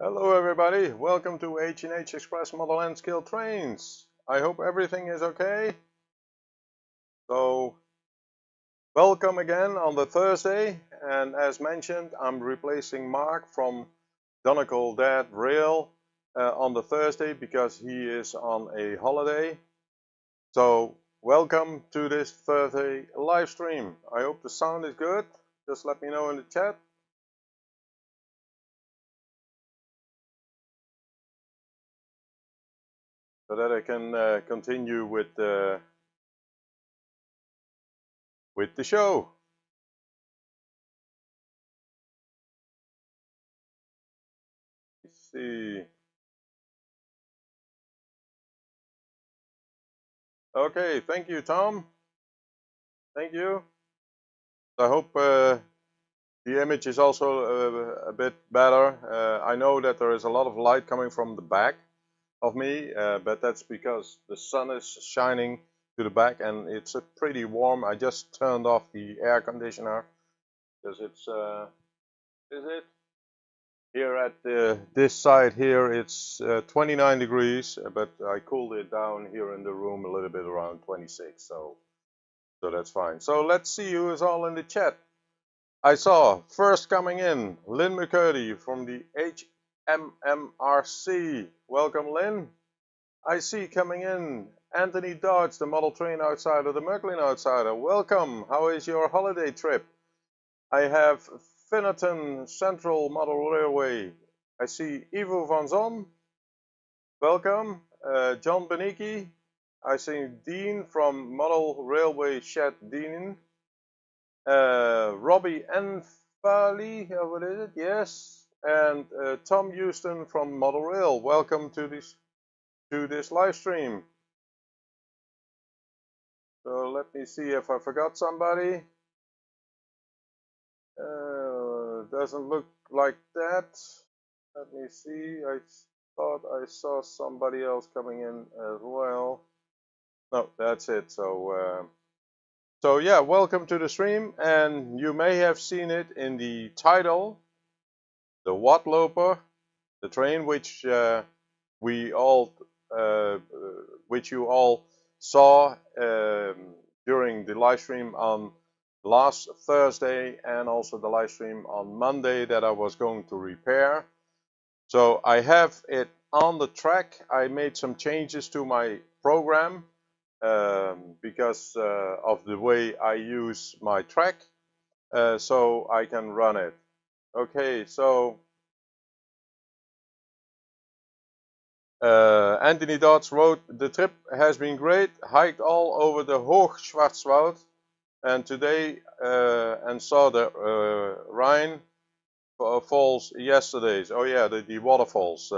Hello everybody, welcome to H&H Express Model nscale trains. I hope everything is okay. So, welcome again on the Thursday, and as mentioned, I'm replacing Mark from Donegal Dad Rail on the Thursday because he is on a holiday. So, welcome to this Thursday live stream. I hope the sound is good. Just let me know in the chat. So that I can continue with the show. Let's see. Okay, thank you, Tom. Thank you. I hope the image is also a bit better. I know that there is a lot of light coming from the back of me, but that's because the sun is shining to the back and it's pretty warm. I just turned off the air conditioner because it's, is it? Here at this side here, it's 29 degrees, but I cooled it down here in the room a little bit around 26, so that's fine. So let's see who is all in the chat. I saw first coming in Lynn McCurdy from the HMMRC. Welcome, Lynn. I see coming in Anthony Dodge, the model train outsider, the Merklin outsider. Welcome. How is your holiday trip? I have Finnerton Central Model Railway. I see Ivo van Zon. Welcome. John Beniki. I see Dean from Model Railway Shed Dean. Robbie Enfali, what is it? Yes, and Tom Houston from Model Rail. Welcome to this live stream. So let me see if I forgot somebody. Doesn't look like that. Let me see. I thought I saw somebody else coming in as well. No, that's it. So yeah, welcome to the stream, and you may have seen it in the title, the Wadloper, the train which we all, which you all saw during the live stream on last Thursday and also the live stream on Monday that I was going to repair. So I have it on the track. I made some changes to my program because of the way I use my track, so I can run it. Okay, so Anthony Dodds wrote, the trip has been great, hiked all over the Hoogschwarzwald and today and saw the Rhine falls yesterday. Oh yeah, the waterfalls.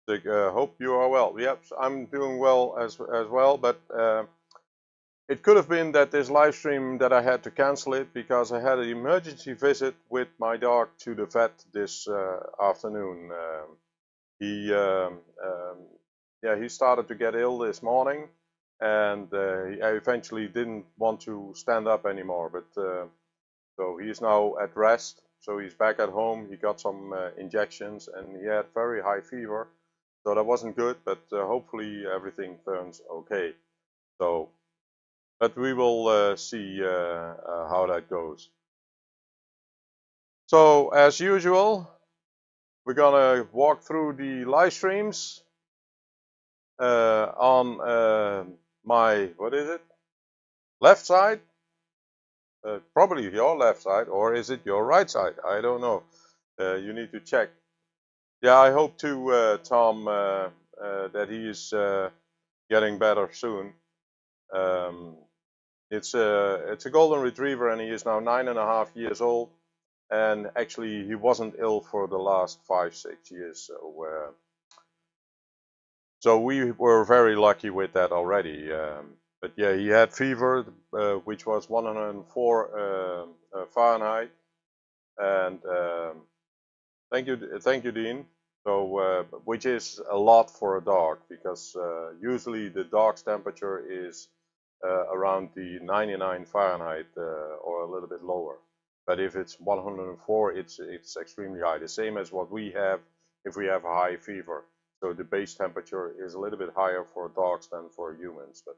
Hope you are well. Yep, I'm doing well as well, but it could have been that this live stream that I had to cancel it because I had an emergency visit with my dog to the vet this afternoon. He started to get ill this morning, and I eventually didn't want to stand up anymore. But so he is now at rest. So he's back at home. He got some injections, and he had very high fever. So that wasn't good, but hopefully everything turns okay. So, but we will see how that goes. So as usual, we're gonna walk through the live streams on my, what is it, left side, probably your left side, or is it your right side? I don't know. You need to check. Yeah, I hope too, Tom, that he is getting better soon. It's a golden retriever, and he is now 9.5 years old. And actually, he wasn't ill for the last 5-6 years. So we were very lucky with that already. But yeah, he had fever, which was 104 Fahrenheit. And thank you, Dean. So, which is a lot for a dog because usually the dog's temperature is around the 99 Fahrenheit or a little bit lower. But if it's 104, it's extremely high. The same as what we have if we have a high fever. So the base temperature is a little bit higher for dogs than for humans. But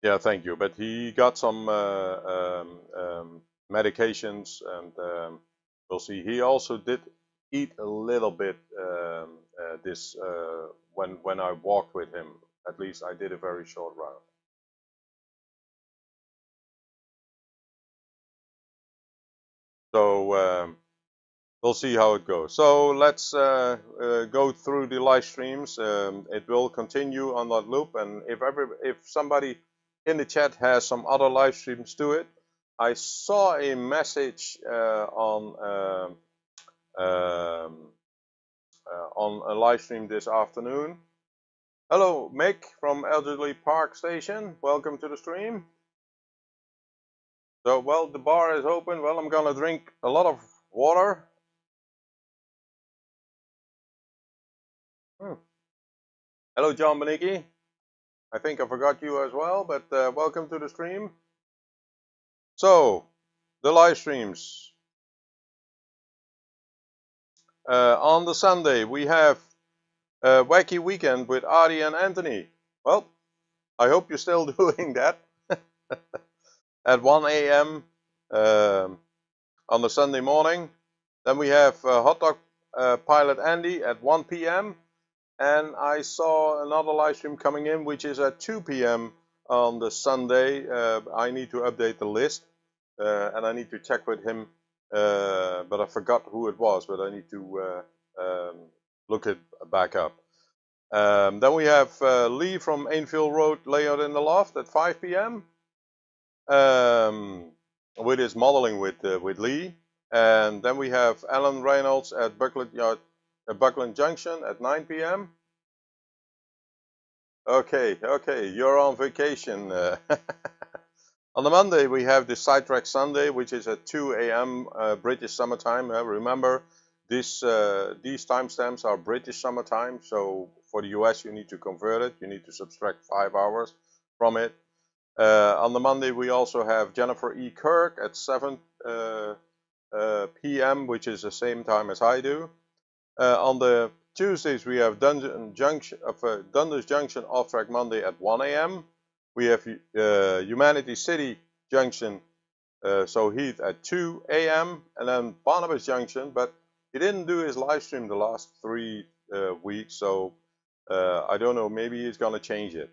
yeah, thank you. But he got some medications, and we'll see. He also did eat a little bit this when I walked with him. At least I did a very short round. So we'll see how it goes. So let's go through the live streams. It will continue on that loop, and if somebody in the chat has some other live streams to it, I saw a message on a live stream this afternoon. Hello, Mick from Elderly Park Station. Welcome to the stream. So, well, the bar is open. Well, I'm gonna drink a lot of water. Hello, John Benicki. I think I forgot you as well, but welcome to the stream. So, the live streams. On the Sunday, we have a wacky weekend with Adi and Anthony. Well, I hope you're still doing that. At 1 a.m. On the Sunday morning. Then we have Hot Dog Pilot Andy at 1 p.m. And I saw another live stream coming in, which is at 2 p.m. on the Sunday. I need to update the list, and I need to check with him, but I forgot who it was, but I need to look it back up. Then we have Lee from Ainfield Road Layout in the Loft at 5 p.m. With his modeling with Lee. And then we have Alan Reynolds at Buckland Junction at 9 p.m. Okay, you're on vacation. On the Monday, we have the Sidetrack Sunday, which is at 2 a.m. British summertime. Remember, these timestamps are British summertime, so for the US, you need to convert it. You need to subtract 5 hours from it. On the Monday, we also have Jennifer E. Kirk at 7 p.m., which is the same time as I do. On the Tuesdays, we have Dundas Junction Off-Track Monday at 1 a.m. We have Humanity City Junction, so Heath at 2 a.m. And then Barnabas Junction, but he didn't do his live stream the last 3 weeks, so I don't know, maybe he's going to change it.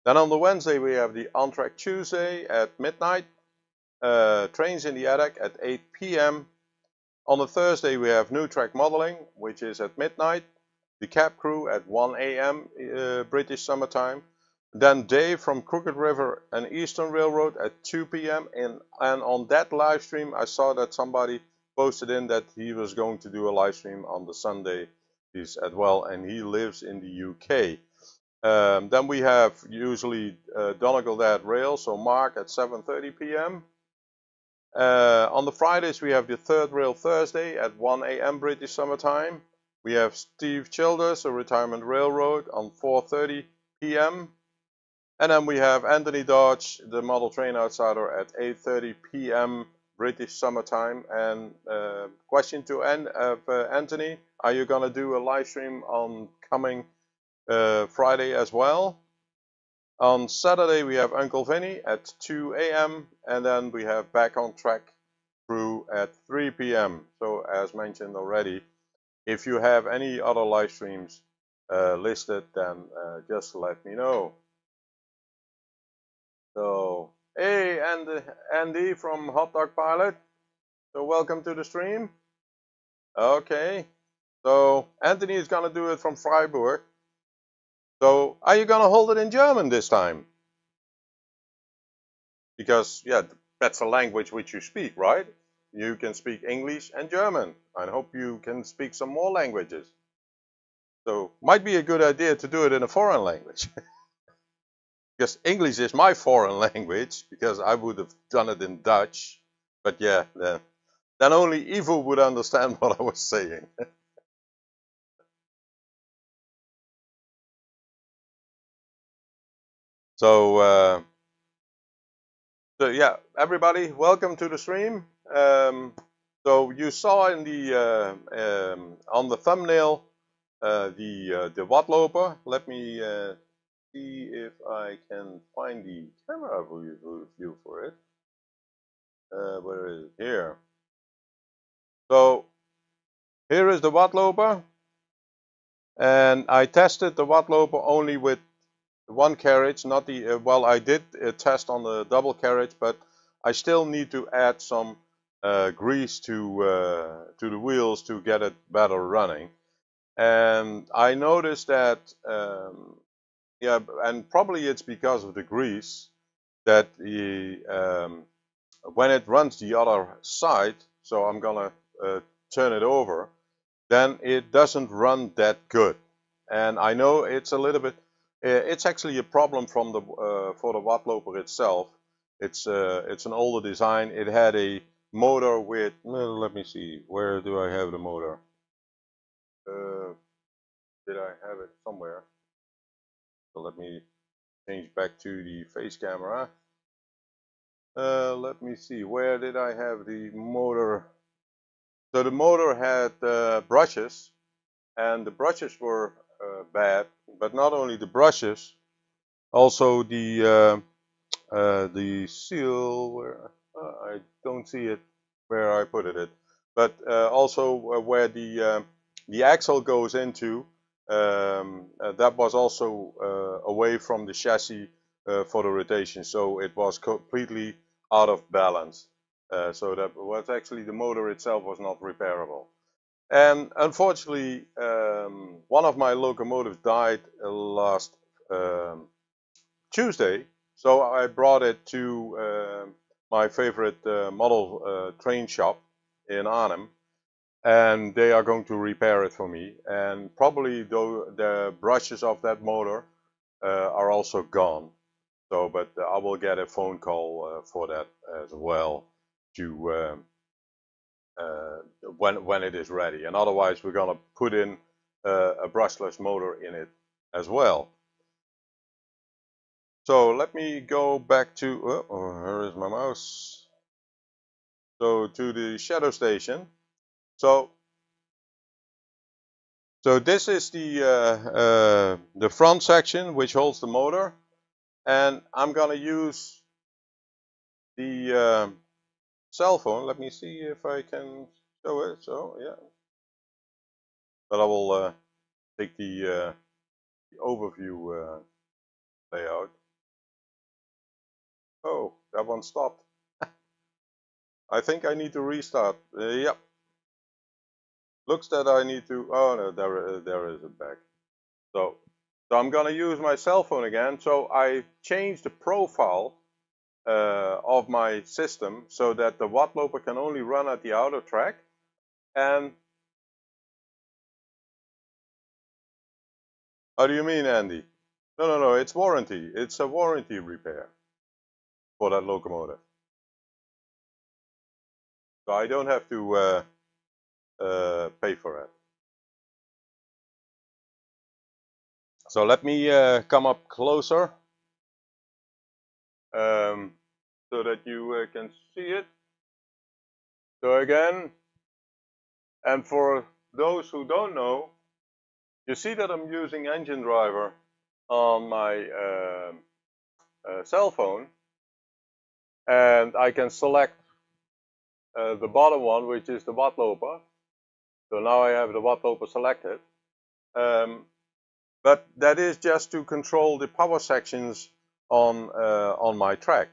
Then on the Wednesday, we have the On-Track Tuesday at midnight, Trains in the Attic at 8 p.m. On the Thursday, we have New Track Modeling, which is at midnight. The Cab Crew at 1 a.m. British summertime. Then Dave from Crooked River and Eastern Railroad at 2 p.m. And on that live stream, I saw that somebody posted in that he was going to do a live stream on the Sunday as well, and he lives in the UK. Then we have usually Donegal Dad Rail, so Mark at 7:30 p.m. On the Fridays, we have the Third Rail Thursday at 1 a.m. British summertime. We have Steve Childers, a Retirement Railroad, on 4:30 p.m. And then we have Anthony Dodge, the Model Train Outsider, at 8:30 p.m. British summertime. And question to Anthony, are you going to do a live stream on coming Friday as well? On Saturday, we have Uncle Vinny at 2 a.m. and then we have Back on Track Crew at 3 p.m. So as mentioned already, if you have any other live streams listed, then just let me know. So, hey, Andy from Hot Dog Pilot. So welcome to the stream. Okay. So Anthony is going to do it from Freiburg. So are you going to hold it in German this time? Because, yeah, that's a language which you speak, right? You can speak English and German. I hope you can speak some more languages. So, might be a good idea to do it in a foreign language. Because English is my foreign language, because I would have done it in Dutch. But yeah, then only Ivo would understand what I was saying. So, So yeah, everybody, welcome to the stream. So you saw in the on the thumbnail the Wadloper. Let me see if I can find the camera view for it. Where is it? Here. So here is the Wadloper, and I tested the Wadloper only with one carriage, not the well. I did a test on the double carriage, but I still need to add some grease to the wheels to get it better running. And I noticed that yeah, and probably it's because of the grease that when it runs the other side, so I'm gonna turn it over, then it doesn't run that good. And I know it's a little bit, it's actually a problem from the for the Wadloper itself. It's an older design. It had a motor with, let me see, where do I have the motor? Did I have it somewhere? So let me change back to the face camera. Let me see, where did I have the motor? So the motor had brushes, and the brushes were bad, but not only the brushes, also the seal, where I don't see it where I put it, but also where the axle goes into, that was also away from the chassis for the rotation, so it was completely out of balance. So that was actually, the motor itself was not repairable. And unfortunately, one of my locomotives died last Tuesday, so I brought it to my favorite model train shop in Arnhem, and they are going to repair it for me. And probably though the brushes of that motor are also gone. So, but I will get a phone call for that as well to when it is ready. And otherwise, we're gonna put in a brushless motor in it as well. So let me go back to, here is my mouse. So to the shadow station. So this is the front section which holds the motor, and I'm gonna use the cell phone. Let me see if I can show it. So yeah, but I will take the overview layout. Oh, that one stopped. I think I need to restart. Yep. Looks that I need to. Oh no, there is it back. So I'm gonna use my cell phone again. So I changed the profile of my system so that the Wadloper can only run at the outer track. And how do you mean, Andy? No, it's warranty. It's a warranty repair for that locomotive. So I don't have to pay for it. So let me come up closer so that you can see it. So again, and for those who don't know, you see that I'm using Engine Driver on my cell phone, and I can select the bottom one, which is the Wadloper. So now I have the Wadloper selected. But that is just to control the power sections on my track.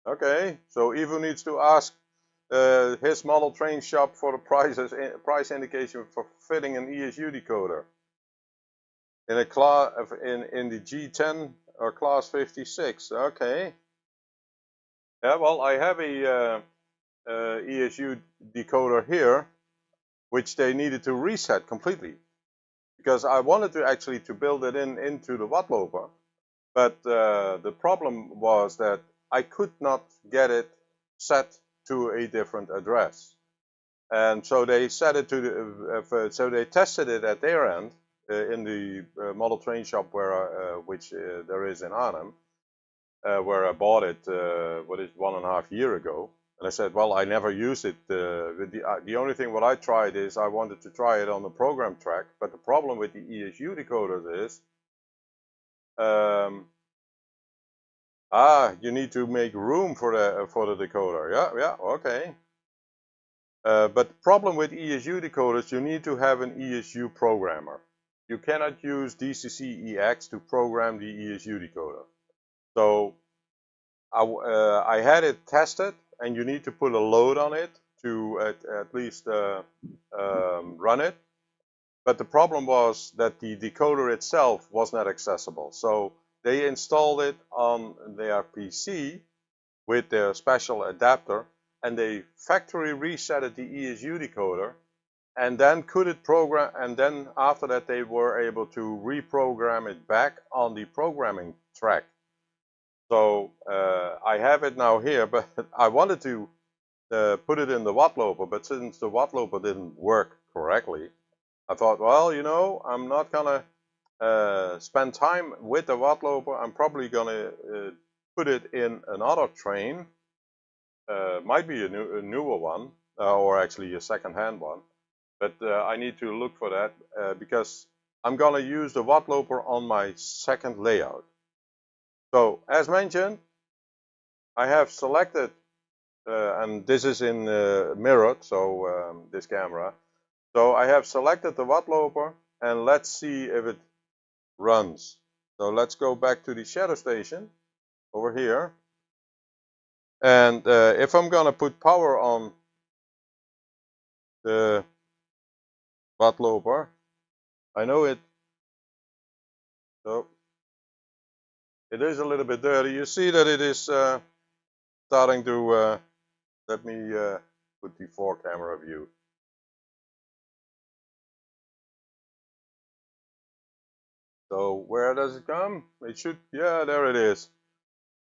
Okay, so Ivo needs to ask his model train shop for the price indication for fitting an ESU decoder in a class in the G10 or class 56. Okay. Yeah, well, I have a ESU decoder here, which they needed to reset completely because I wanted to actually to build it into the Wadloper, but the problem was that I could not get it set to a different address. And so they set it to the, so they tested it at their end in the model train shop where which there is in Arnhem, where I bought it. What is 1.5 years ago? And I said, well, I never used it. The only thing what I tried is I wanted to try it on the program track, but the problem with the ESU decoders is, you need to make room for the decoder. Yeah, okay. But the problem with ESU decoders, you need to have an ESU programmer. You cannot use DCC-EX to program the ESU decoder. So I had it tested, and you need to put a load on it to at least run it. But the problem was that the decoder itself was not accessible. So they installed it on their PC with their special adapter, and they factory resetted the ESU decoder, and then could it program, and then after that they were able to reprogram it back on the programming track. So I have it now here, but I wanted to put it in the Wadloper, but since the Wadloper didn't work correctly, I thought, well, you know, I'm not gonna spend time with the Wadloper. I'm probably gonna put it in another train, might be a newer one, or actually a second-hand one, but I need to look for that because I'm gonna use the Wadloper on my second layout. So as mentioned, I have selected, and this is in mirrored, so this camera. So I have selected the Wadloper, and let's see if it runs. So let's go back to the shadow station over here. And if I'm gonna put power on the Wadloper, I know it. So it is a little bit dirty. You see that it is starting to. Let me put the 4 camera view. So where does it come? It should. Yeah, there it is.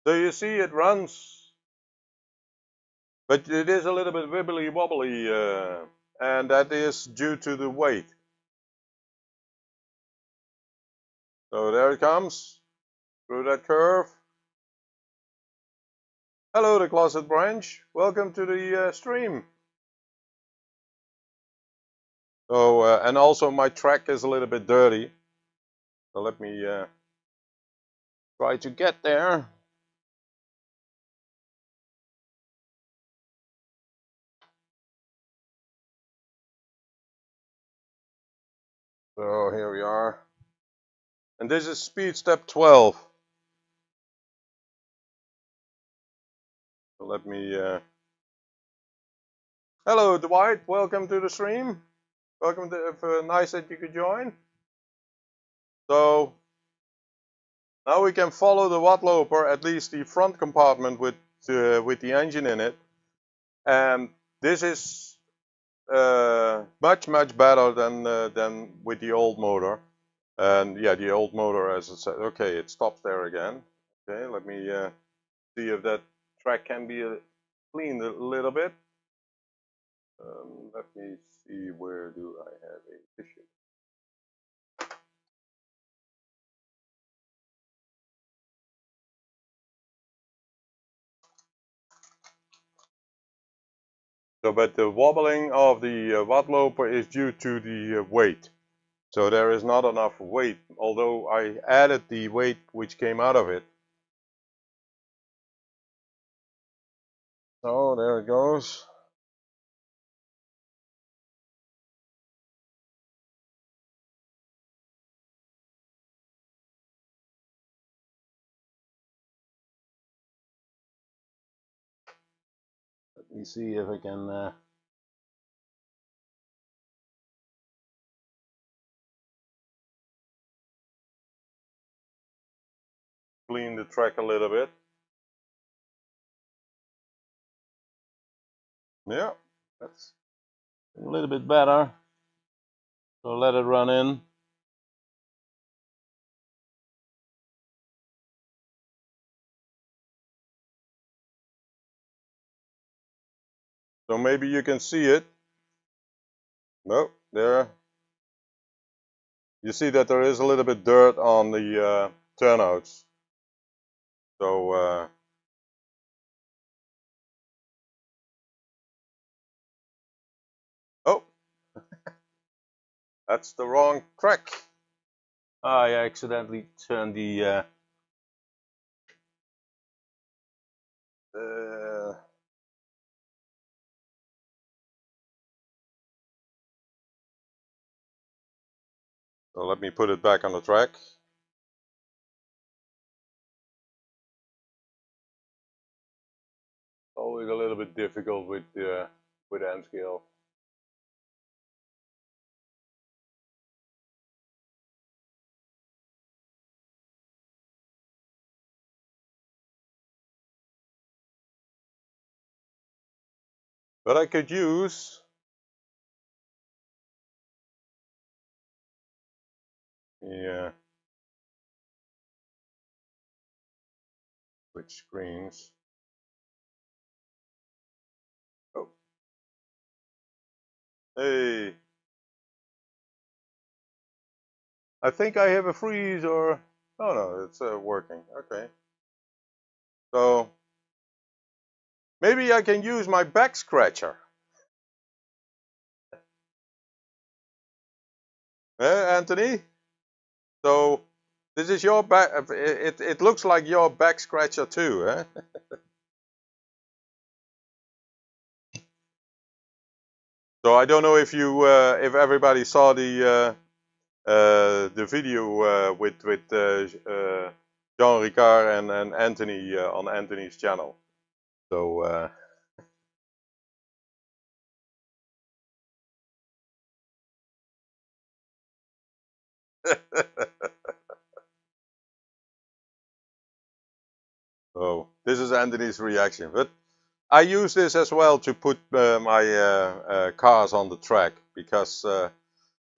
So you see it runs, but it is a little bit wibbly wobbly, and that is due to the weight. So there it comes through that curve. Hello, the Closet Branch. Welcome to the stream. So and also my track is a little bit dirty. So let me try to get there. So here we are. And this is speed step 12. So let me. Hello, Dwight. Welcome to the stream. Welcome to. Nice that you could join. So now we can follow the Wadloper, at least the front compartment with the engine in it, and this is much better than with the old motor. And yeah, the old motor, as I said, okay, it stops there again. Okay, let me see if that track can be cleaned a little bit. Let me see, where do I have a issue? So, but the wobbling of the Wadloper is due to the weight. So there is not enough weight, although I added the weight which came out of it. So there it goes. Let me see if I can clean the track a little bit. Yeah, that's a little bit better. So let it run in. So maybe you can see it. No, there. You see that there is a little bit dirt on the turnouts. So oh, that's the wrong track. I accidentally turned the so let me put it back on the track. Always a little bit difficult with nscale. But I could use switch screens. Oh, hey. I think I have a freeze or oh no, it's working. Okay. So maybe I can use my back scratcher. Anthony? So this is your back. It looks like your back scratcher too, eh? So I don't know if you, if everybody saw the video with Jean Ricard and Anthony on Anthony's channel. So oh, this is Anthony's reaction. But I use this as well to put my cars on the track because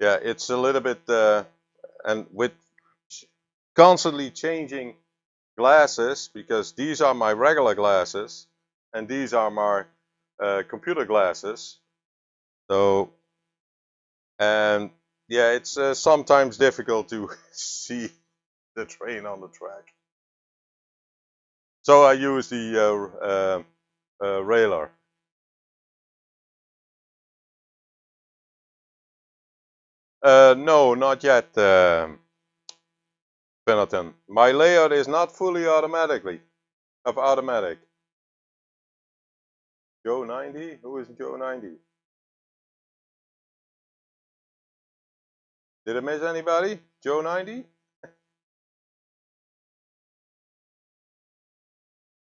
yeah, it's a little bit and with constantly changing glasses, because these are my regular glasses and these are my computer glasses. So and yeah, it's sometimes difficult to see the train on the track. So I use the railer. No, not yet, Benetton. My layout is not fully automatic. Joe 90? Who is Joe 90? Did I miss anybody? Joe 90?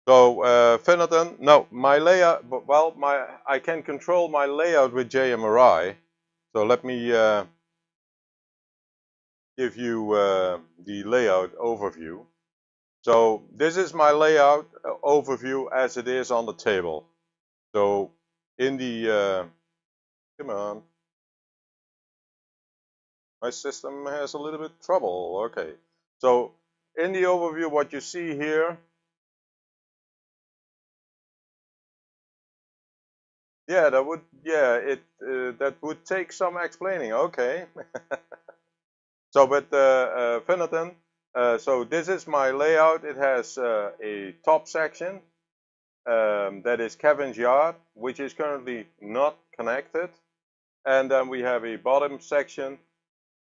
So Benetton, no, my layout. Well, I can control my layout with JMRI. So let me give you the layout overview. So this is my layout overview as it is on the table. So in the, come on, my system has a little bit trouble. Okay, so in the overview, what you see here, yeah, that would, yeah, that would take some explaining. Okay, so but Benetton, so this is my layout. It has a top section that is Kevin's yard, which is currently not connected, and then we have a bottom section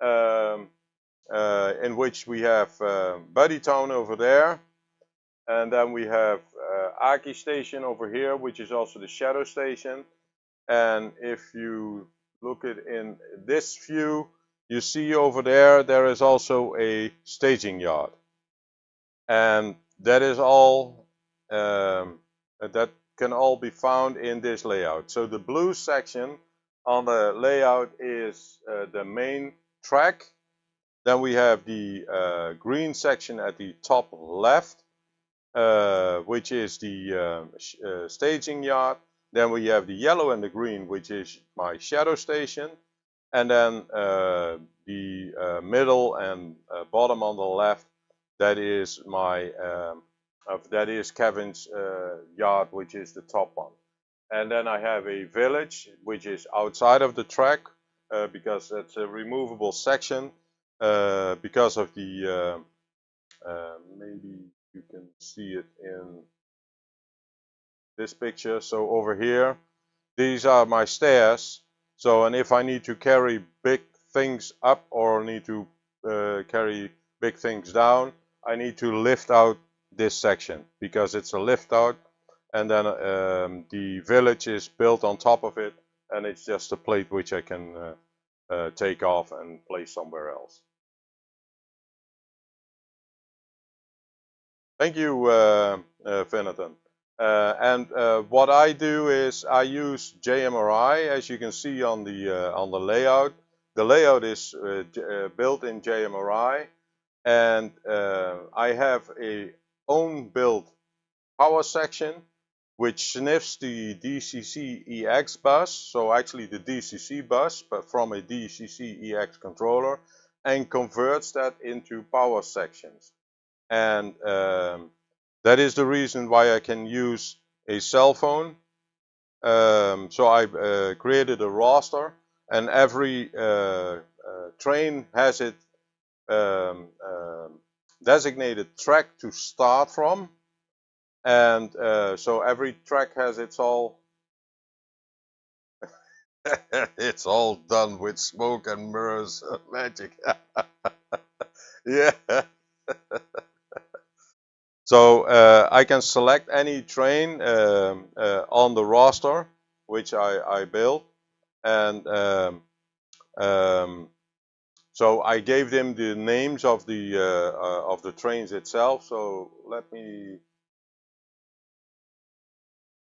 in which we have Buddy Town over there, and then we have Aki Station over here, which is also the shadow station. And if you look at in this view, you see over there, there is also a staging yard. And that is all, that can all be found in this layout. So the blue section on the layout is the main track. Then we have the green section at the top left, which is the staging yard. Then we have the yellow and the green, which is my shadow station. And then the middle and bottom on the left, that is my that is Kevin's yard, which is the top one. And then I have a village, which is outside of the track, because it's a removable section because of the maybe you can see it in this picture. So over here, these are my stairs. So, and if I need to carry big things up or need to carry big things down, I need to lift out this section because it's a lift out, and then the village is built on top of it, and it's just a plate which I can take off and place somewhere else. Thank you, Vinatan. What I do is I use JMRI, as you can see on the layout. The layout is built in JMRI, and I have a own built power section which sniffs the DCC-EX bus, so actually the DCC bus, but from a DCC-EX controller, and converts that into power sections. And that is the reason why I can use a cell phone. So I created a roster, and every train has its designated track to start from, and so every track has its all it's all done with smoke and mirrors magic. Yeah. So I can select any train on the roster which I built, and so I gave them the names of the trains itself. So let me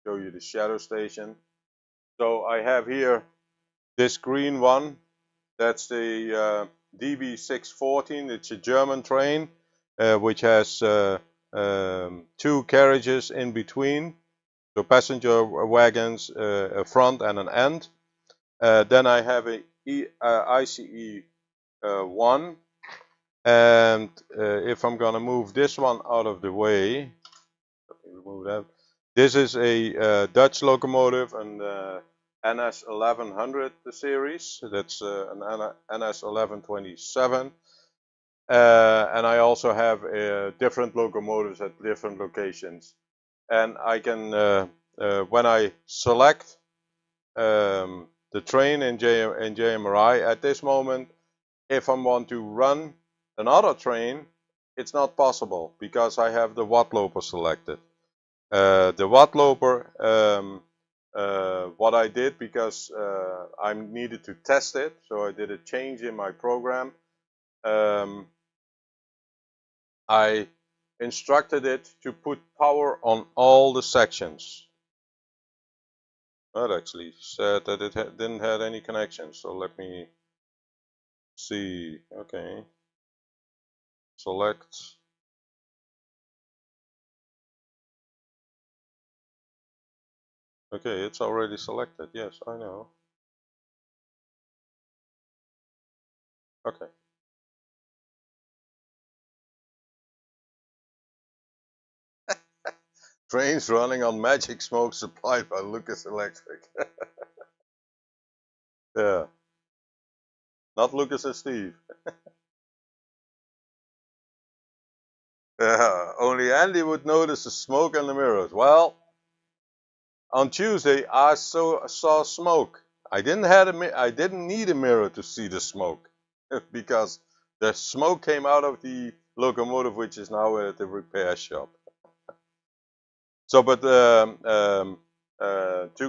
show you the shadow station. So I have here this green one. That's the DB614. It's a German train which has two carriages in between, so passenger wagons, a front and an end. Then I have a ICE 1, and if I'm going to move this one out of the way, let me remove that. This is a Dutch locomotive, and NS 1100 series. That's an NS 1127. And I also have different locomotives at different locations. And I can, when I select the train in JMRI at this moment, if I want to run another train, it's not possible because I have the Wadloper selected. The Wadloper, what I did, because I needed to test it, so I did a change in my program. I instructed it to put power on all the sections. That actually said that it didn't have any connections, so let me see. Okay, select. Okay, it's already selected. Yes, I know. Okay. Trains running on magic smoke supplied by Lucas Electric. Yeah. Not Lucas and Steve. Yeah, only Andy would notice the smoke and the mirrors. Well, on Tuesday I saw smoke. I didn't need a mirror to see the smoke because the smoke came out of the locomotive, which is now at the repair shop. So, but to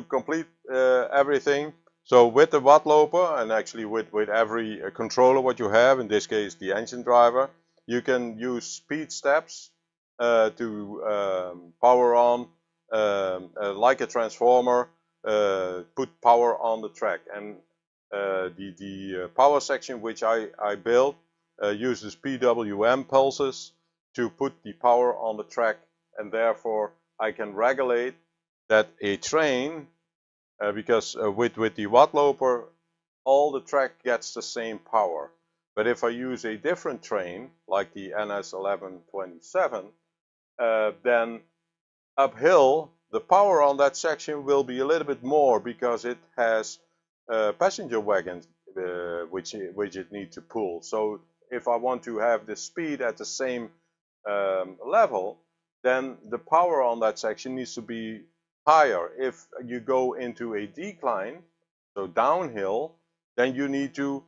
complete everything, so with the Wadloper, and actually with every controller what you have, in this case the engine driver, you can use speed steps to power on, like a transformer, put power on the track. And the power section which I built uses PWM pulses to put the power on the track, and therefore I can regulate that a train, because with the Wadloper, all the track gets the same power. But if I use a different train, like the NS 1127, then uphill, the power on that section will be a little bit more because it has passenger wagons which it needs to pull. So if I want to have the speed at the same level, then the power on that section needs to be higher. If you go into a decline, so downhill, then you need to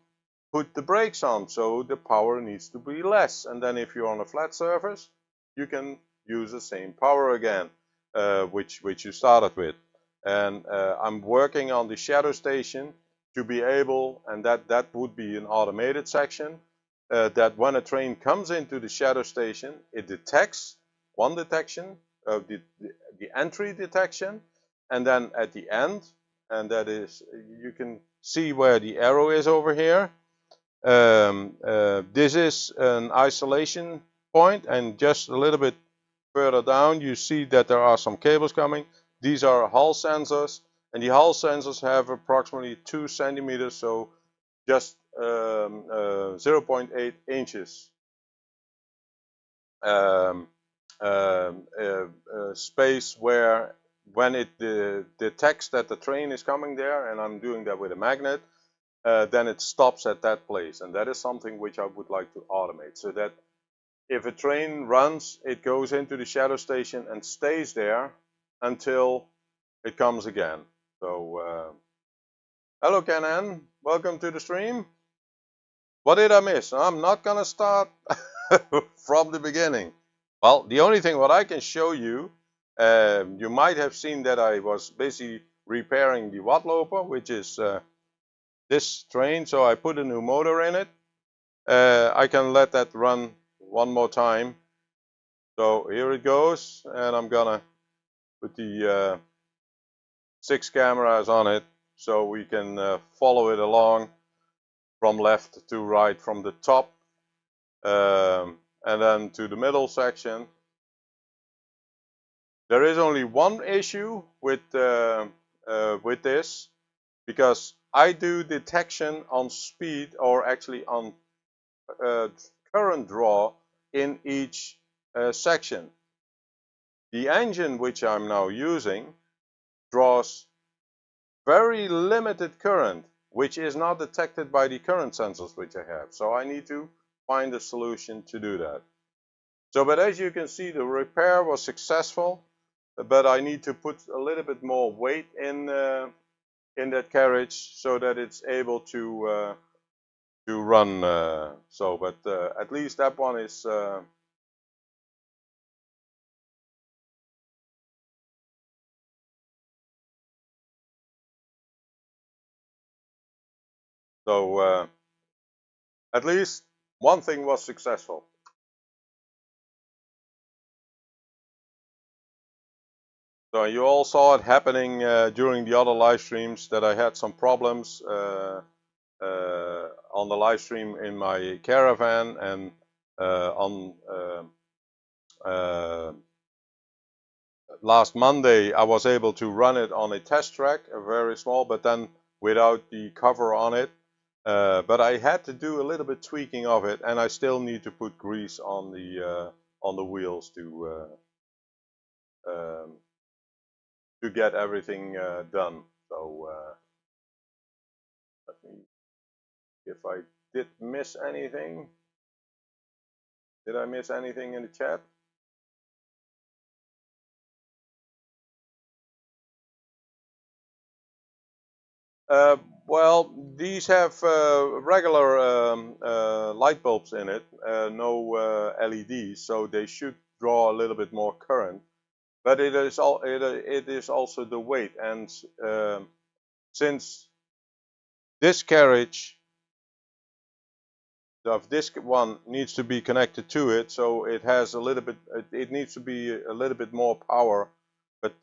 put the brakes on, so the power needs to be less. And then if you're on a flat surface, you can use the same power again, which you started with. And I'm working on the shadow station to be able, and that would be an automated section, that when a train comes into the shadow station, it detects one detection, the entry detection, and then at the end, and that is, you can see where the arrow is over here. This is an isolation point, and just a little bit further down you see that there are some cables coming. These are Hall sensors, and the Hall sensors have approximately 2 centimeters, so just 0.8 inches space, where when it detects that the train is coming there, and I'm doing that with a magnet, then it stops at that place. And that is something which I would like to automate, so that if a train runs, it goes into the shadow station and stays there until it comes again. So hello Ken, welcome to the stream. What did I miss? I'm not gonna start from the beginning. Well, the only thing what I can show you, you might have seen that I was busy repairing the Wadloper, which is this train. So I put a new motor in it. I can let that run one more time. So here it goes, and I'm gonna put the 6 cameras on it so we can follow it along from left to right, from the top and then to the middle section. There is only one issue with this, because I do detection on speed, or actually on current draw in each section. The engine which I'm now using draws very limited current, which is not detected by the current sensors which I have. So I need to find a solution to do that. So, but as you can see, the repair was successful, but I need to put a little bit more weight in that carriage so that it's able to run. But at least that one is at least one thing was successful. So you all saw it happening during the other live streams, that I had some problems on the live stream in my caravan, and on last Monday I was able to run it on a test track, a very small, but then without the cover on it. But I had to do a little bit tweaking of it, and I still need to put grease on the wheels to get everything done. So let me, if I did miss anything, did I miss anything in the chat? Well, these have regular light bulbs in it, no LEDs, so they should draw a little bit more current. But it is also the weight, and since this carriage of this one needs to be connected to it, so it has a little bit. It needs to be a little bit more power, but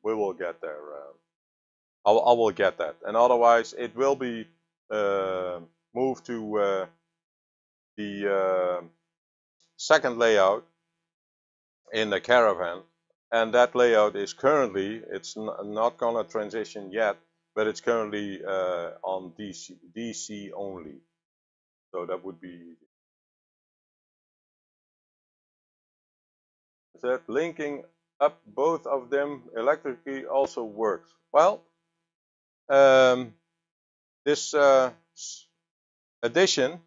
we will get there. I will get that, and otherwise it will be moved to the second layout in the caravan, and that layout is currently, it's not gonna transition yet, but it's currently on DC only. So that would be that. Linking up both of them electrically also works. Well, this addition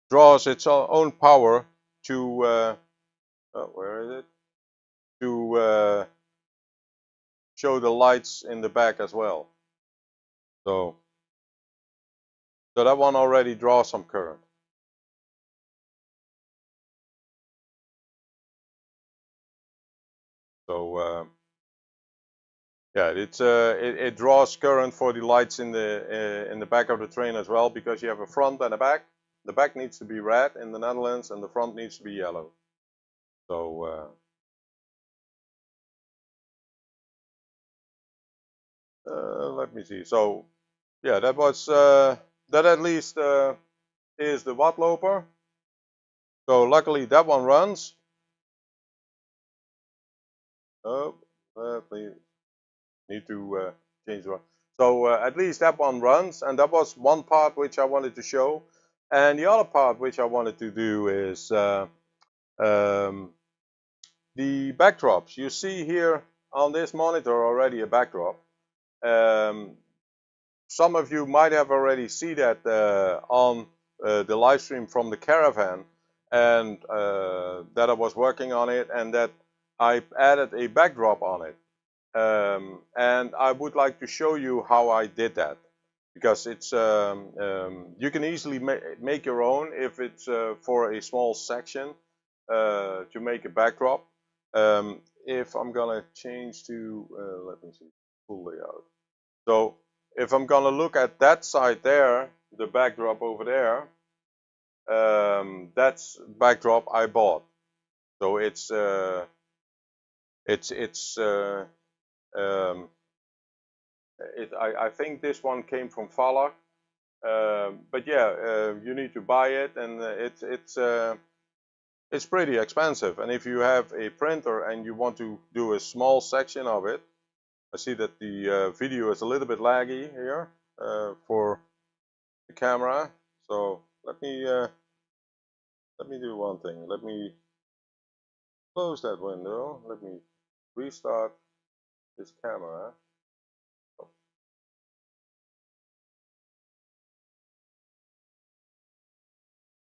draws its own power to oh, where is it? To show the lights in the back as well. So that one already draws some current. So yeah, it draws current for the lights in the back of the train as well, because you have a front and a back. The back needs to be red in the Netherlands, and the front needs to be yellow. So let me see. So yeah, that was that at least is the Wadloper. So luckily that one runs. Oh, we need to change the one. So at least that one runs, and that was one part which I wanted to show. And the other part which I wanted to do is the backdrops. You see here on this monitor already a backdrop. Some of you might have already seen that on the live stream from the caravan, and that I was working on it, and that I added a backdrop on it. And I would like to show you how I did that, because it's you can easily make your own if it's for a small section to make a backdrop. If I'm gonna change to let me see, full layout. So if I'm gonna look at that side there, the backdrop over there, that's backdrop I bought. So it's I think this one came from Valak, but yeah, you need to buy it, and it's pretty expensive. And if you have a printer and you want to do a small section of it, I see that the video is a little bit laggy here for the camera. So let me do one thing. Let me close that window. Let me restart this camera.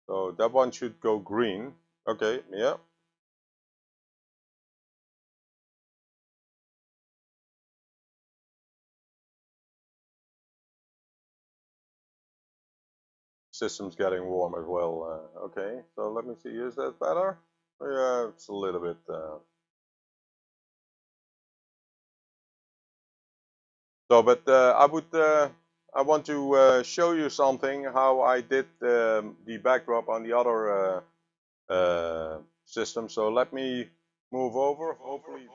So that one should go green. Okay, yeah. System's getting warm as well. Okay, so let me see. Is that better? Yeah, it's a little bit. So, but I want to show you something how I did the backdrop on the other system. So let me move over. Hopefully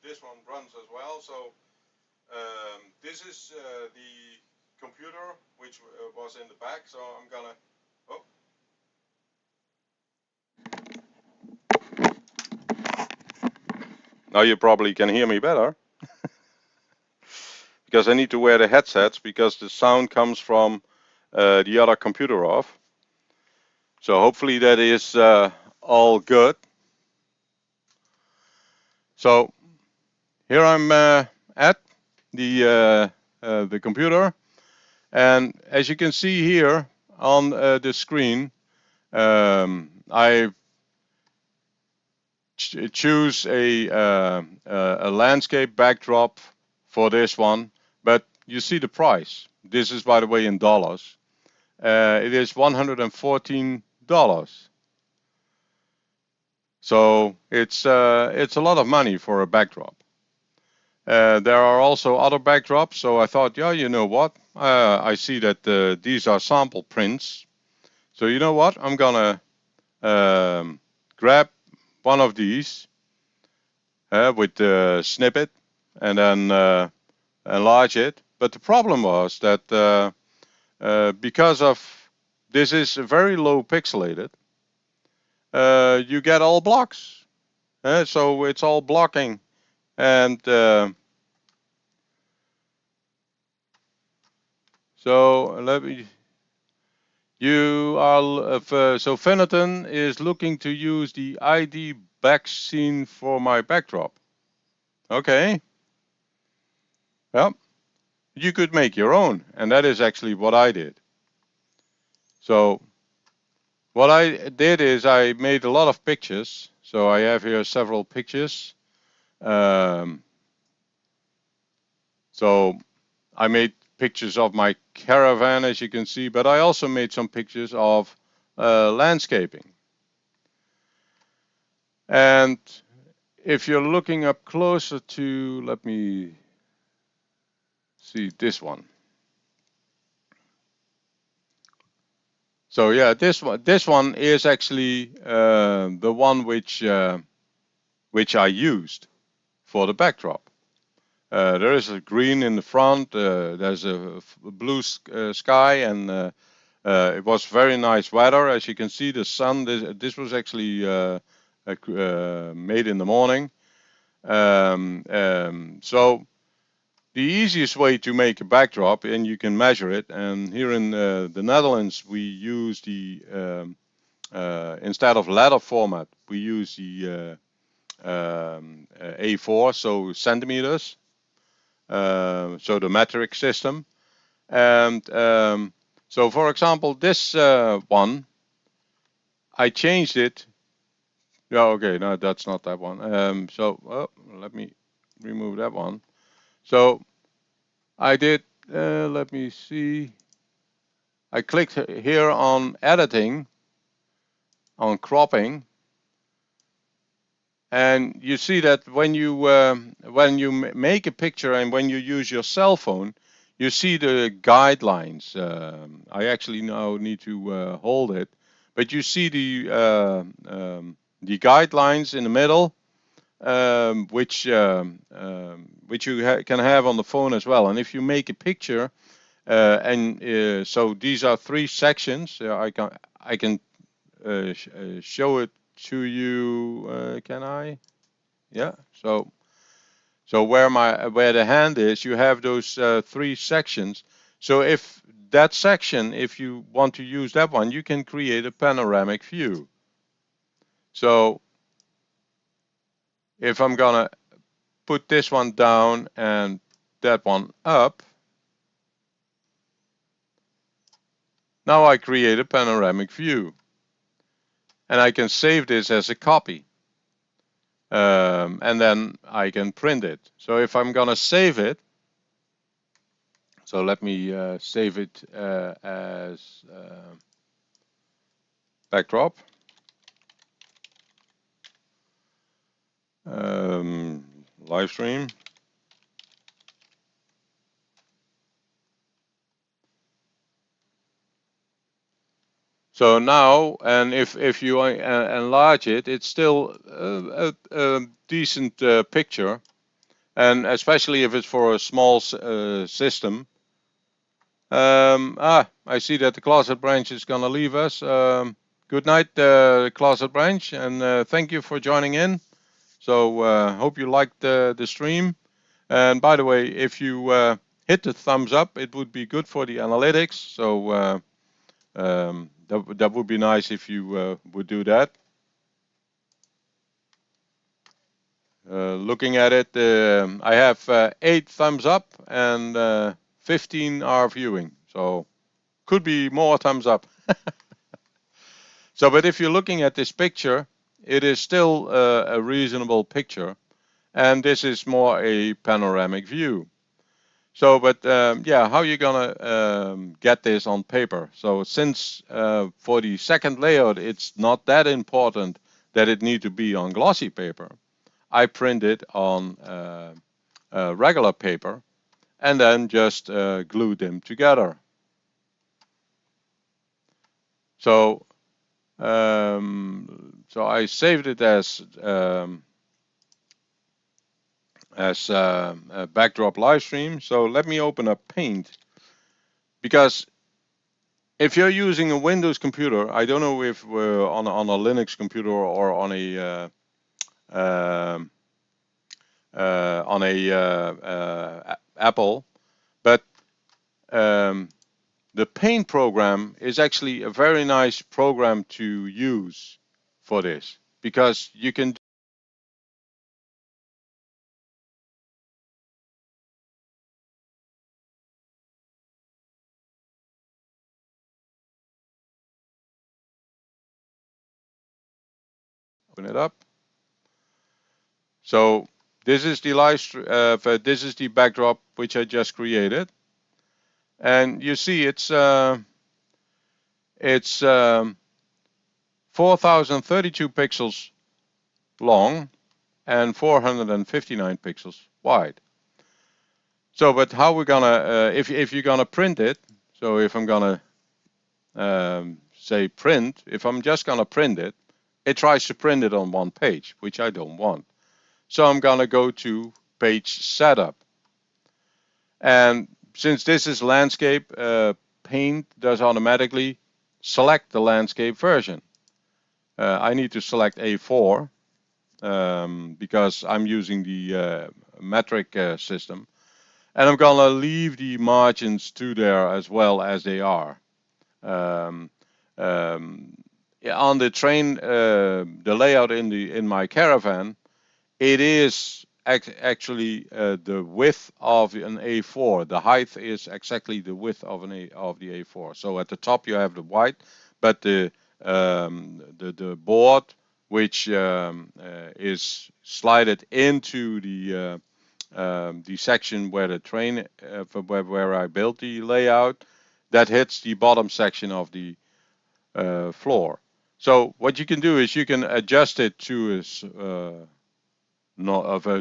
this one runs as well. So this is the computer which was in the back. So I'm gonna. Oh. Now you probably can hear me better, because I need to wear the headsets because the sound comes from the other computer off. So hopefully that is all good. So here I'm at the computer, and as you can see here on the screen, I choose a landscape backdrop for this one, but you see the price. This is, by the way, in dollars. It is $114. So it's a lot of money for a backdrop. There are also other backdrops, so I thought, yeah, you know what? I see that these are sample prints. So you know what? I'm gonna grab one of these with the snippet and then enlarge it. But the problem was that because of this is very low pixelated, you get all blocks. So it's all blocking, and so let me. You are so Fenneton is looking to use the ID back scene for my backdrop. Okay. Yep. you could make your own, and that is actually what I did. So what I did is I made a lot of pictures. So I have here several pictures. Um, so I made pictures of my caravan, as you can see, but I also made some pictures of landscaping. And if you're looking up closer to, let me see this one. So yeah, this one is actually the one which I used for the backdrop. There is a green in the front. There's a blue sky, and it was very nice weather. As you can see, the sun. This was actually made in the morning. So the easiest way to make a backdrop, and you can measure it. And here in the Netherlands, we use the instead of letter format, we use the A4, so centimeters. So the metric system. And so, for example, this one, I changed it. Yeah, okay, no, that's not that one. Let me remove that one. So I did, let me see. I clicked here on editing, on cropping, and you see that when you make a picture and when you use your cell phone, you see the guidelines. I actually now need to hold it, but you see the guidelines in the middle, which you can have on the phone as well. And if you make a picture, so these are 3 sections. I can show it to you. Can I? Yeah. So where the hand is, you have those 3 sections. So if that section, if you want to use that one, you can create a panoramic view. So if I'm gonna put this one down and that one up, now I create a panoramic view, and I can save this as a copy. And then I can print it. So if I'm gonna save it, so let me save it as backdrop. Live stream. So now, and if you enlarge it, it's still a decent picture, and especially if it's for a small system. I see that the closet branch is gonna leave us. Good night, closet branch, and thank you for joining in. So hope you liked the stream. And by the way, if you hit the thumbs up, it would be good for the analytics. So that would be nice if you would do that. Looking at it, I have 8 thumbs up and 15 are viewing. So could be more thumbs up. So, but if you're looking at this picture, it is still a reasonable picture. And this is more a panoramic view. So, but yeah, how are you gonna get this on paper? So since for the second layout, it's not that important that it need to be on glossy paper, I print it on regular paper and then just glue them together. So, so I saved it as a backdrop live stream. So let me open up Paint, because if you're using a Windows computer, I don't know if we're on a Linux computer or on a Apple, but the Paint program is actually a very nice program to use for this, because you can open it up. So this is the this is the backdrop which I just created, and you see it's 4032 pixels long and 459 pixels wide. So, but how we're gonna if you're gonna print it? So if I'm gonna say print, if I'm just gonna print it, it tries to print it on one page, which I don't want. So I'm gonna go to page setup. And since this is landscape, Paint does automatically select the landscape version. I need to select A4 because I'm using the metric system. And I'm gonna leave the margins to there as well as they are. On the train, the layout in my caravan, it is actually the width of an A4. The height is exactly the width of of the A4. So at the top you have the white, but the board which is slided into the section where the train where I built the layout, that hits the bottom section of the floor. So what you can do is you can adjust it to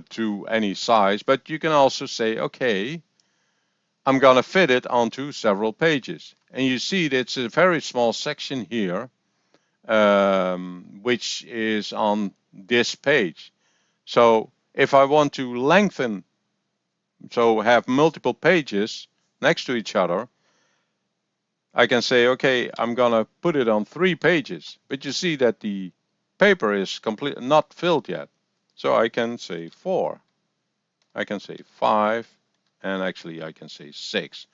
to any size, but you can also say, okay, I'm gonna fit it onto several pages. And you see that it's a very small section here, which is on this page. So if I want to lengthen, so have multiple pages next to each other, I can say, okay, I'm gonna put it on 3 pages, but you see that the paper is not filled yet. So I can say 4, I can say 5, and actually I can say 6.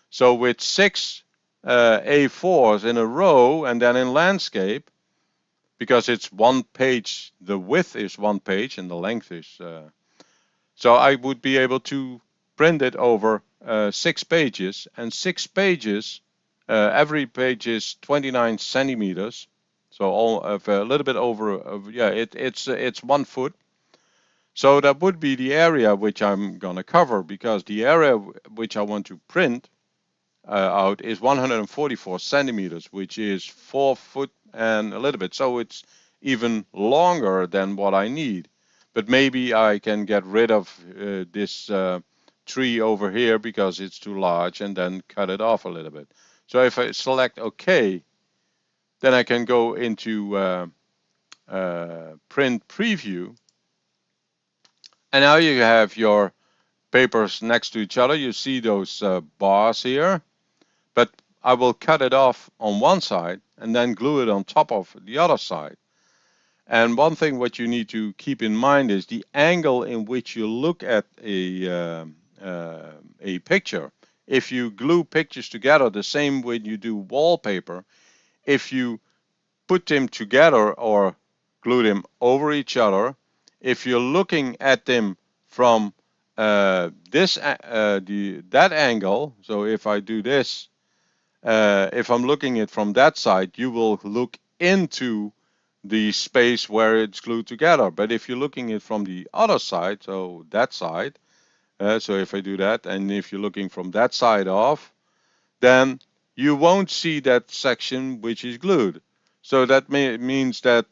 So with 6 A4s in a row, and then in landscape, because it's one page, the width is one page and the length is, so I would be able to print it over 6 pages, and 6 pages, every page is 29 centimeters, so all of a little bit over, yeah, it's 1 foot. So that would be the area which I'm gonna cover, because the area which I want to print out is 144 centimeters, which is 4 foot and a little bit. So it's even longer than what I need. But maybe I can get rid of this tree over here because it's too large, and then cut it off a little bit. So if I select OK, then I can go into print preview. And now you have your papers next to each other. You see those bars here, but I will cut it off on one side and then glue it on top of the other side. And one thing what you need to keep in mind is the angle in which you look at a picture. If you glue pictures together the same way you do wallpaper, if you put them together or glue them over each other, if you're looking at them from that angle, so if I do this, if I'm looking at it from that side, you will look into the space where it's glued together. But if you're looking at it from the other side, so that side, so if I do that, and if you're looking from that side off, then you won't see that section which is glued. So that means that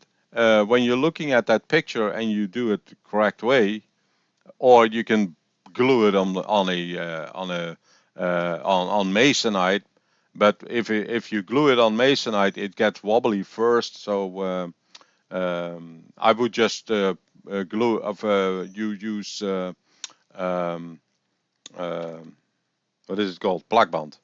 when you're looking at that picture and you do it the correct way, or you can glue it on masonite. But if you glue it on masonite, it gets wobbly first. So I would just glue. You use what is it called? Black bond.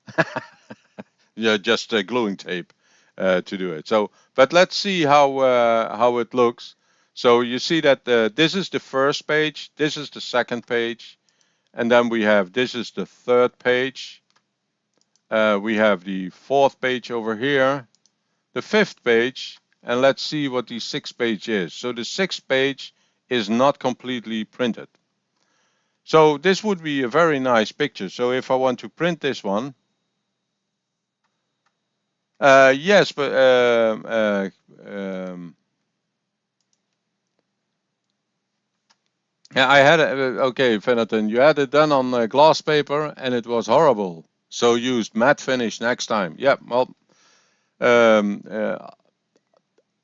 Yeah, just gluing tape to do it. So, but let's see how it looks. So you see that this is the first page, this is the second page, and then we have this is the third page. We have the fourth page over here, the fifth page, and let's see what the sixth page is. So the sixth page is not completely printed. So this would be a very nice picture. So if I want to print this one, yes, but Yeah, I had okay, Fennerton, you had it done on glass paper and it was horrible. So use matte finish next time. Yeah, well, um, uh,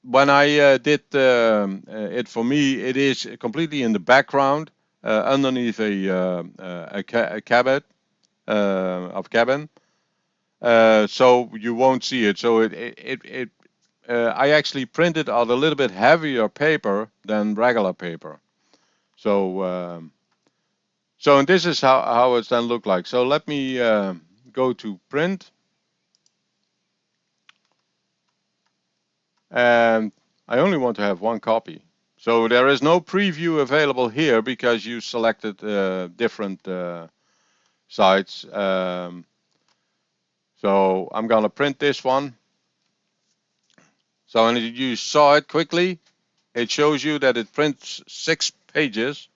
when I did it for me, it is completely in the background, underneath a cabin of cabin, so you won't see it. So I actually printed out a little bit heavier paper than regular paper. So and this is how it's then look like. So let me go to print, and I only want to have one copy. So there is no preview available here because you selected different sites. So I'm gonna print this one. So and you saw it quickly. It shows you that it prints 6 pages.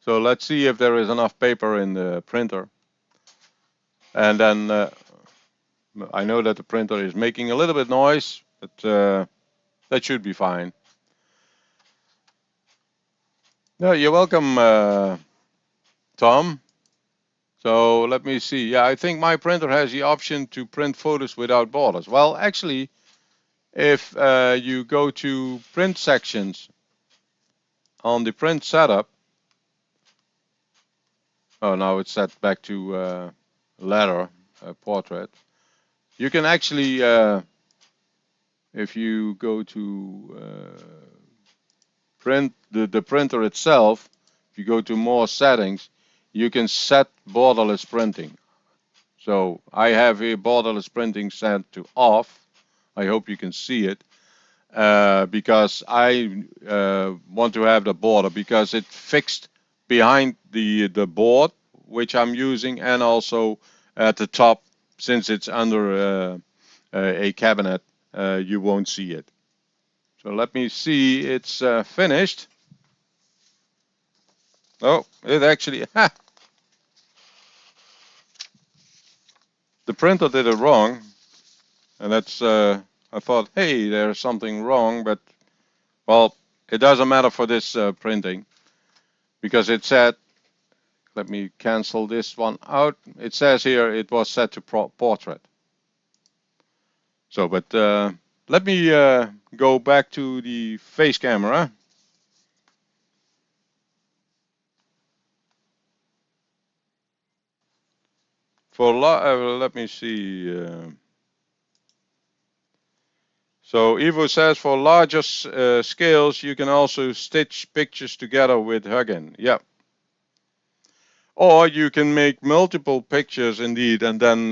So let's see if there is enough paper in the printer. And then I know that the printer is making a little bit noise, but that should be fine. No, you're welcome, Tom. So let me see. Yeah, I think my printer has the option to print photos without borders. Well, actually, if you go to print sections on the print setup, oh, now it's set back to letter, portrait. You can actually, if you go to print the printer itself, if you go to more settings, you can set borderless printing. So I have here borderless printing set to off. I hope you can see it because I want to have the border because it's fixed behind the board which I'm using, and also at the top, since it's under a cabinet, you won't see it. So let me see, it's finished. Oh, it actually, the printer did it wrong, and that's, I thought, hey, there's something wrong, but, well, it doesn't matter for this printing, because it said, let me cancel this one out, it says here it was set to portrait. So, but let me go back to the face camera. For let me see. So Ivo says for larger scales, you can also stitch pictures together with Huggin. Yeah. Or you can make multiple pictures indeed, and then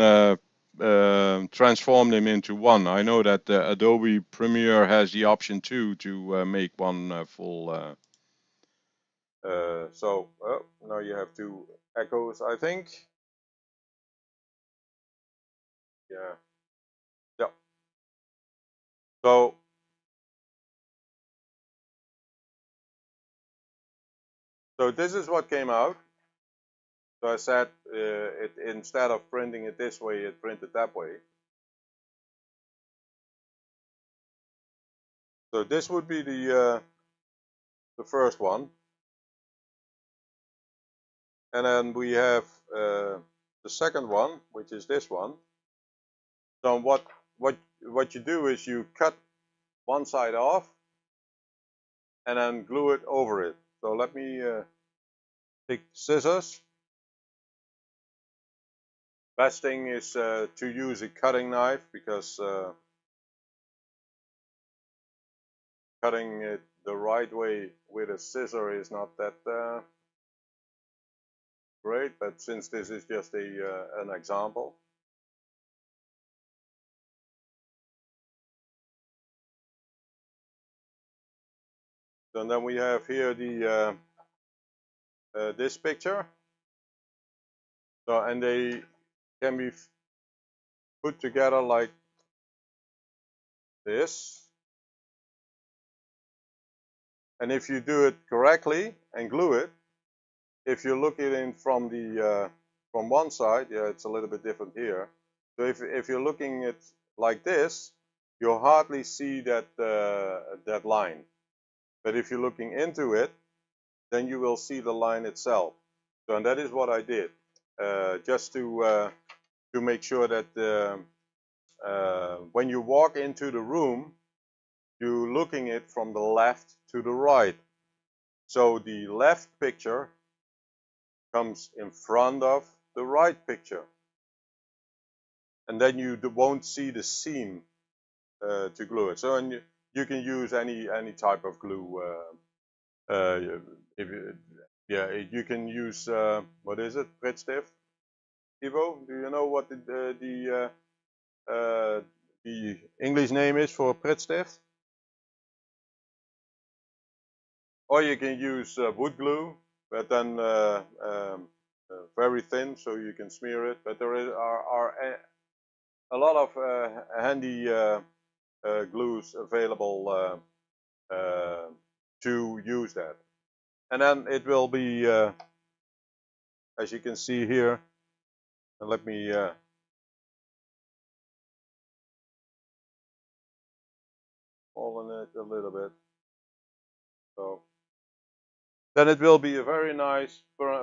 transform them into one. I know that Adobe Premiere has the option too to make one full. So now you have 2 echoes, I think. Yeah. Yeah. So this is what came out. So I said it, instead of printing it this way, it printed that way. So this would be the first one, and then we have the second one, which is this one. So what you do is you cut one side off and then glue it over it. So let me take scissors. Best thing is to use a cutting knife, because cutting it the right way with a scissor is not that great, but since this is just an example. So then we have here the this picture. So, and they can be put together like this. And if you do it correctly and glue it, if you look at it from the from one side, yeah, it's a little bit different here. So if you're looking at like this, you'll hardly see that that line. But if you're looking into it, then you will see the line itself. So, and that is what I did, just to make sure that when you walk into the room, you're looking it from the left to the right. So the left picture comes in front of the right picture. And then you won't see the seam to glue it. So, and you can use any type of glue. You can use, what is it, Pritt Stift? Ivo, do you know what the English name is for Pritt Stift? Or you can use wood glue, but then very thin, so you can smear it. But there are a lot of handy glues available to use that. And then it will be, as you can see here, and let me fall in it a little bit. So then it will be a very nice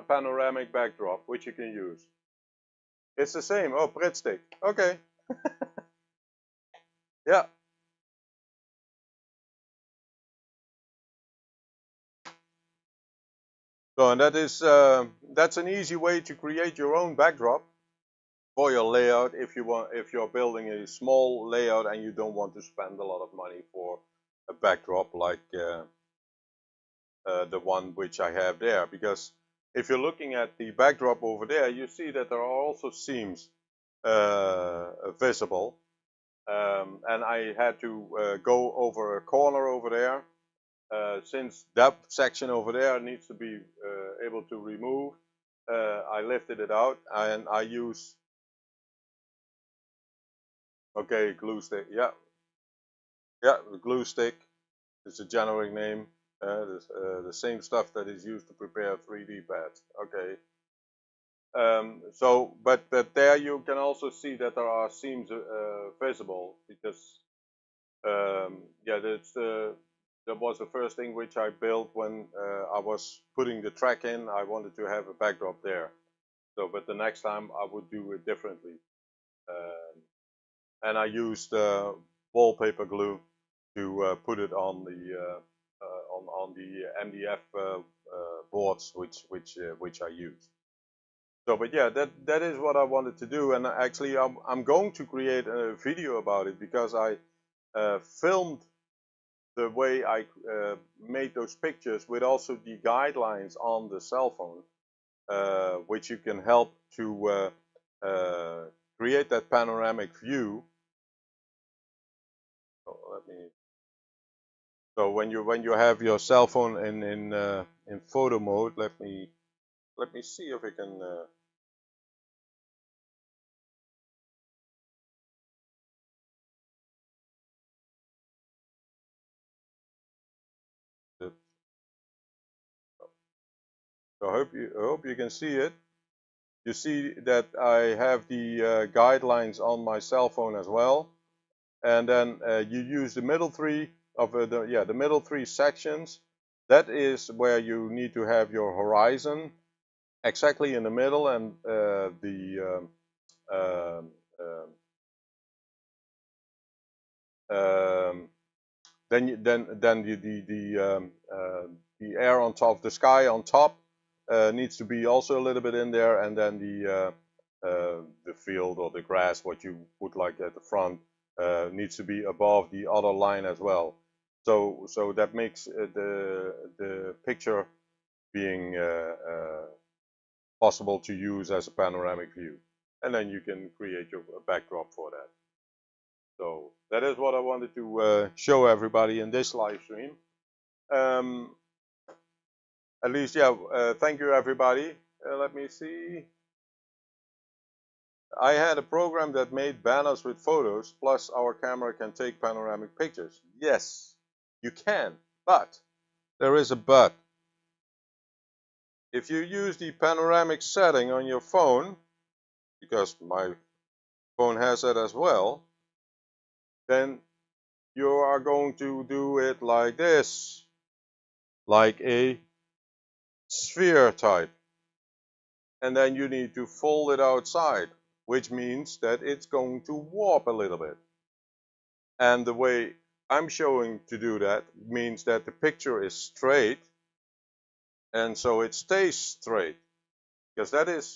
panoramic backdrop, which you can use. It's the same. Oh, Pritt stick. Okay. Yeah. So, and that is that's an easy way to create your own backdrop for your layout if you're building a small layout and you don't want to spend a lot of money for a backdrop like the one which I have there. Because if you're looking at the backdrop over there, you see that there are also seams visible. And I had to go over a corner over there. Since that section over there needs to be able to remove, I lifted it out and I use, okay, glue stick. Yeah, the glue stick is a generic name. The same stuff that is used to prepare 3D pads. Okay. But there you can also see that there are seams visible because, yeah, that was the first thing which I built when I was putting the track in. I wanted to have a backdrop there. So, but the next time I would do it differently. And I used wallpaper glue to put it on the on the MDF boards which I use. So, but yeah, that is what I wanted to do, and actually I'm going to create a video about it because I filmed the way I made those pictures with also the guidelines on the cell phone, which you can help to create that panoramic view. So let me. So when you have your cell phone in photo mode, let me see if we can. So I hope you can see it. You see that I have the guidelines on my cell phone as well, and then you use the middle three of the middle three sections. That is where you need to have your horizon exactly in the middle, and um, um, then the air on top, the sky on top needs to be also a little bit in there, and then the field or the grass, what you would like at the front, needs to be above the other line as well. So that makes the picture being possible to use as a panoramic view, and then you can create your backdrop for that. So that is what I wanted to show everybody in this live stream. At least, yeah, thank you everybody. Let me see. I had a program that made banners with photos, plus our camera can take panoramic pictures. Yes, you can, but there is a but. If you use the panoramic setting on your phone, because my phone has that as well, then you are going to do it like this, like a sphere type. And then you need to fold it outside, which means that it's going to warp a little bit. And the way I'm showing to do that means that the picture is straight, and so it stays straight, because that is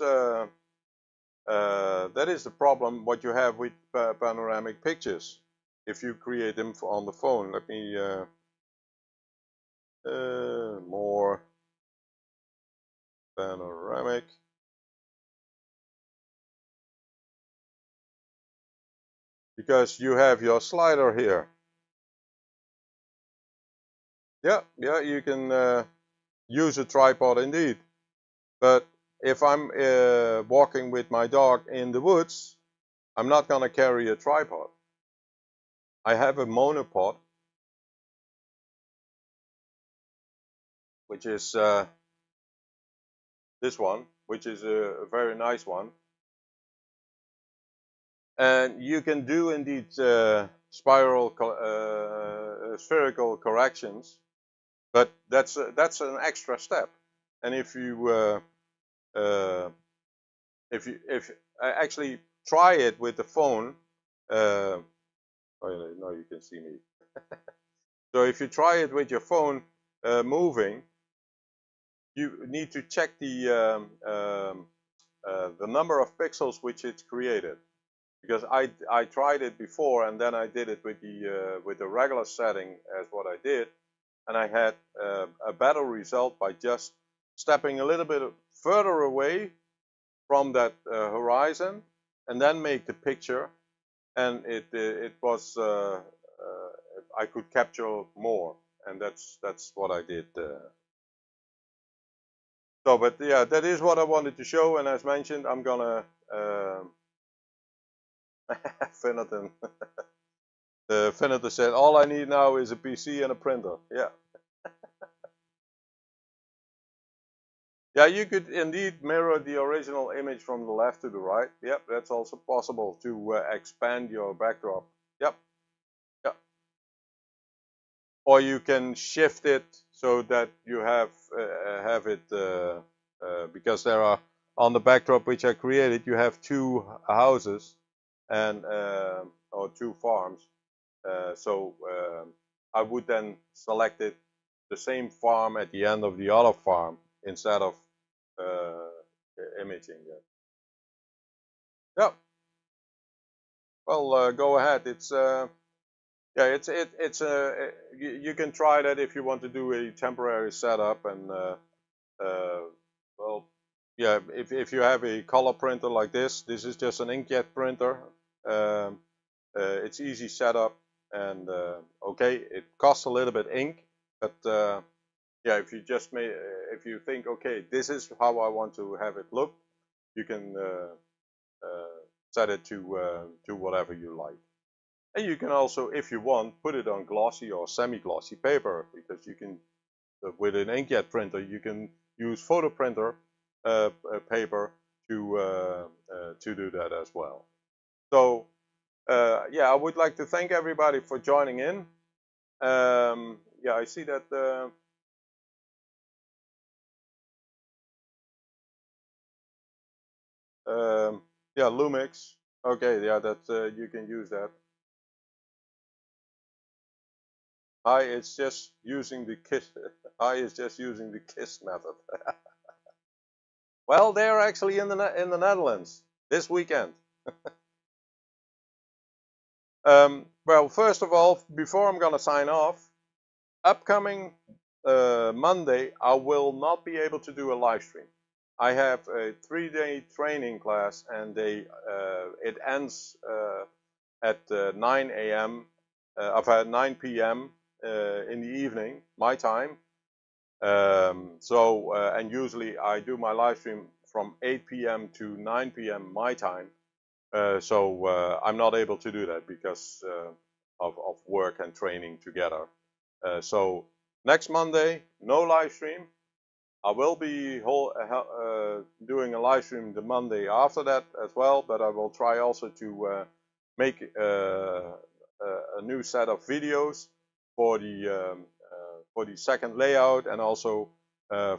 the problem what you have with panoramic pictures if you create them on the phone. Let me more panoramic. Because you have your slider here. Yeah, you can use a tripod indeed. But if I'm walking with my dog in the woods, I'm not going to carry a tripod. I have a monopod, which is this one, which is a very nice one. And you can do indeed spherical corrections, but that's an extra step. And if you actually try it with the phone, oh no, you can see me. So if you try it with your phone moving, you need to check the number of pixels which it's created. Because I tried it before, and then I did it with the regular setting as what I did, and I had a better result by just stepping a little bit further away from that horizon, and then make the picture, and it was I could capture more, and that's what I did. So, but yeah, that is what I wanted to show, and as mentioned, I'm gonna Finneton. Finneton said, all I need now is a PC and a printer. Yeah. Yeah, you could indeed mirror the original image from the left to the right. Yep, that's also possible to expand your backdrop. Yep. Yep. Or you can shift it so that you have it because there are on the backdrop which I created, you have two houses and or two farms. So I would then select it the same farm at the end of the other farm instead of imaging that. Yeah. Well, go ahead. It's yeah, it's you can try that if you want to do a temporary setup, and well, yeah, if you have a color printer like this is just an inkjet printer. Um, it's easy setup, and okay, it costs a little bit ink, but yeah, if you just if you think, okay, this is how I want to have it look, you can set it to whatever you like. And you can also, if you want, put it on glossy or semi-glossy paper, because you can, with an inkjet printer, you can use photo printer paper to do that as well. So yeah, I would like to thank everybody for joining in. Yeah, I see that. Yeah, Lumix. Okay, yeah, that you can use that. I is just using the KISS. I is just using the KISS method. Well, they're actually in the Netherlands this weekend. Well, first of all, before I'm gonna sign off, upcoming Monday, I will not be able to do a live stream. I have a 3-day training class, and it ends at 9 a.m. At 9 p.m. In the evening, my time. And usually I do my live stream from 8 p.m. to 9 p.m. my time. So I'm not able to do that because of work and training together. So next Monday, no live stream. I will be doing a live stream the Monday after that as well, but I will try also to make a new set of videos for the second layout, and also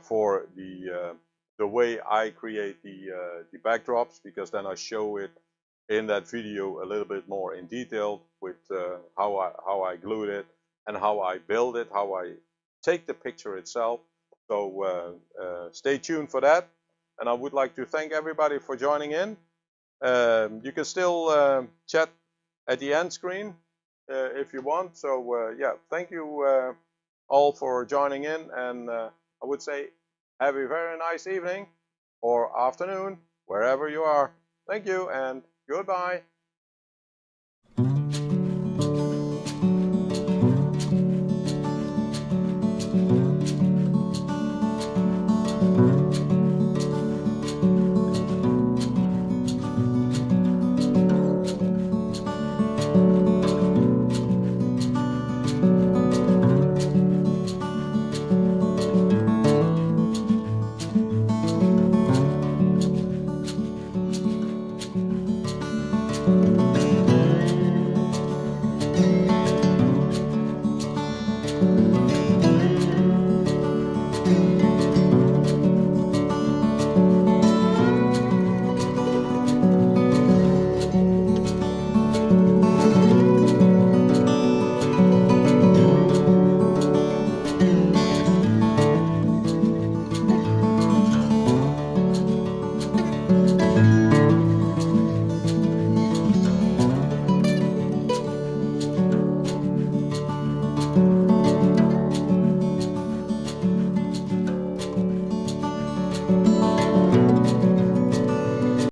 for the way I create the backdrops, because then I show it in that video a little bit more in detail with how I glued it and how I build it, how I take the picture itself. So stay tuned for that. And I would like to thank everybody for joining in. You can still chat at the end screen if you want. So yeah, thank you all for joining in, and I would say have a very nice evening or afternoon wherever you are. Thank you and goodbye.